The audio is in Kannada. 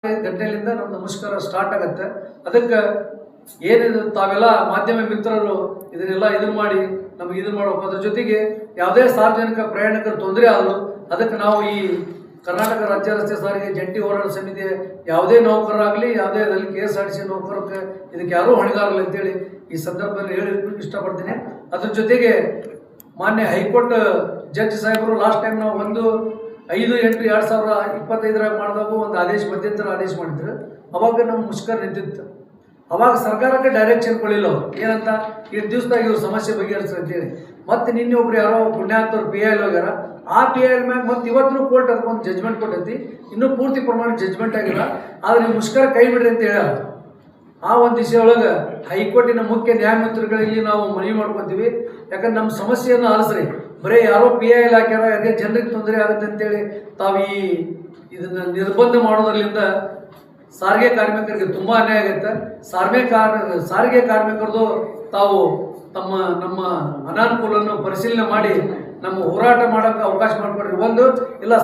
ಗಂಟೆಲಿಂದ ನಮ್ಮ ನಮಸ್ಕಾರ ಸ್ಟಾರ್ಟ್ ಆಗುತ್ತೆ. ಅದಕ್ಕೆ ಏನಿದು ತಾವೆಲ್ಲ ಮಾಧ್ಯಮ ಮಿತ್ರರು ಇದನ್ನ ಮಾಡಿ ನಮಗೆ ಇದನ್ನ ಮಾಡಬೇಕು. ಅದ್ರ ಜೊತೆಗೆ ಯಾವುದೇ ಸಾರ್ವಜನಿಕ ಪ್ರಯಾಣಿಕರು ತೊಂದರೆ ಆದರೂ ಅದಕ್ಕೆ ನಾವು ಈ ಕರ್ನಾಟಕ ರಾಜ್ಯ ರಸ್ತೆ ಸಾರಿಗೆ ಜಂಟಿ ಹೋರಾಟ ಸಮಿತಿ ಯಾವುದೇ ನೌಕರರಾಗಲಿ ಯಾವುದೇ KSRTC ನೌಕರಕ್ಕೆ ಇದಕ್ಕೆ ಯಾರೂ ಹೊಣೆಗಾರಲ್ಲ ಅಂತೇಳಿ ಈ ಸಂದರ್ಭದಲ್ಲಿ ಹೇಳಲಿಕ್ಕೆ ಇಷ್ಟಪಡ್ತೀನಿ. ಅದ್ರ ಜೊತೆಗೆ ಮಾನ್ಯ ಹೈಕೋರ್ಟ್ ಜಡ್ಜ್ ಸಾಹೇಬರು ಲಾಸ್ಟ್ ಟೈಮ್ ನಾವು 1/5/2025 ಮಾಡಿದಾಗ ಒಂದು ಆದೇಶ ಮಧ್ಯಂತರ ಆದೇಶ ಮಾಡಿದ್ರು. ಅವಾಗ ನಮ್ಮ ಮುಷ್ಕರ ನಿಂತಿತ್ತು. ಅವಾಗ ಸರ್ಕಾರಕ್ಕೆ ಡೈರೆಕ್ಷನ್ ಕೊಡಲಿಲ್ಲ ಅವರು ಏನಂತ ಇಷ್ಟು ದಿವಸದಾಗ ಇವ್ರ ಸಮಸ್ಯೆ ಬಗೆಹರಿಸ್ರಿ ಅಂತೇಳಿ. ಮತ್ತೆ ನಿನ್ನೆ ಒಬ್ರು ಯಾರೋ ಪುಣ್ಯಾತ್ಮರು PIL ಹೋಗ್ಯಾರ. ಆ PIL ಮ್ಯಾಗ ಮತ್ತೆ ಇವತ್ತು ಕೋರ್ಟ್ ಅದಕ್ಕೊಂದು ಜಜ್ಮೆಂಟ್ ಕೊಟ್ಟೈತಿ. ಇನ್ನೂ ಪೂರ್ತಿ ಪ್ರಮಾಣ ಜಜ್ಮೆಂಟ್ ಆಗಿಲ್ಲ. ಆದರೆ ನೀವು ಮುಷ್ಕರ ಕೈ ಬಿಡ್ರಿ ಅಂತ ಹೇಳ್ಯಾರ. ಆ ಒಂದು ವಿಷಯ ಒಳಗೆ ಹೈಕೋರ್ಟಿನ ಮುಖ್ಯ ನ್ಯಾಯಮೂರ್ತಿಗಳಲ್ಲಿ ನಾವು ಮನವಿ ಮಾಡ್ಕೊತೀವಿ. ಯಾಕಂದ್ರೆ ನಮ್ಮ ಸಮಸ್ಯೆಯನ್ನು ಆಲಿಸ್ರಿ. ಬರೀ ಯಾರೋ PIL ಹಾಕ್ಯಾರ ಅದೇ ಜನರಿಗೆ ತೊಂದರೆ ಆಗುತ್ತೆ ಅಂತೇಳಿ ತಾವು ಇದನ್ನ ನಿರ್ಬಂಧ ಮಾಡೋದ್ರಲ್ಲಿಂದ ಸಾರಿಗೆ ಕಾರ್ಮಿಕರಿಗೆ ತುಂಬ ಅನ್ಯಾಯ ಆಗುತ್ತೆ. ಸಾರಿಗೆ ಕಾರ್ಮಿಕರದು ತಾವು ನಮ್ಮ ಅನಾನುಕೂಲವನ್ನು ಪರಿಶೀಲನೆ ಮಾಡಿ ನಮ್ಮ ಹೋರಾಟ ಮಾಡೋಕ್ಕೆ ಅವಕಾಶ ಮಾಡಿಕೊಡ್ರಿ. ಒಂದು ಇಲ್ಲ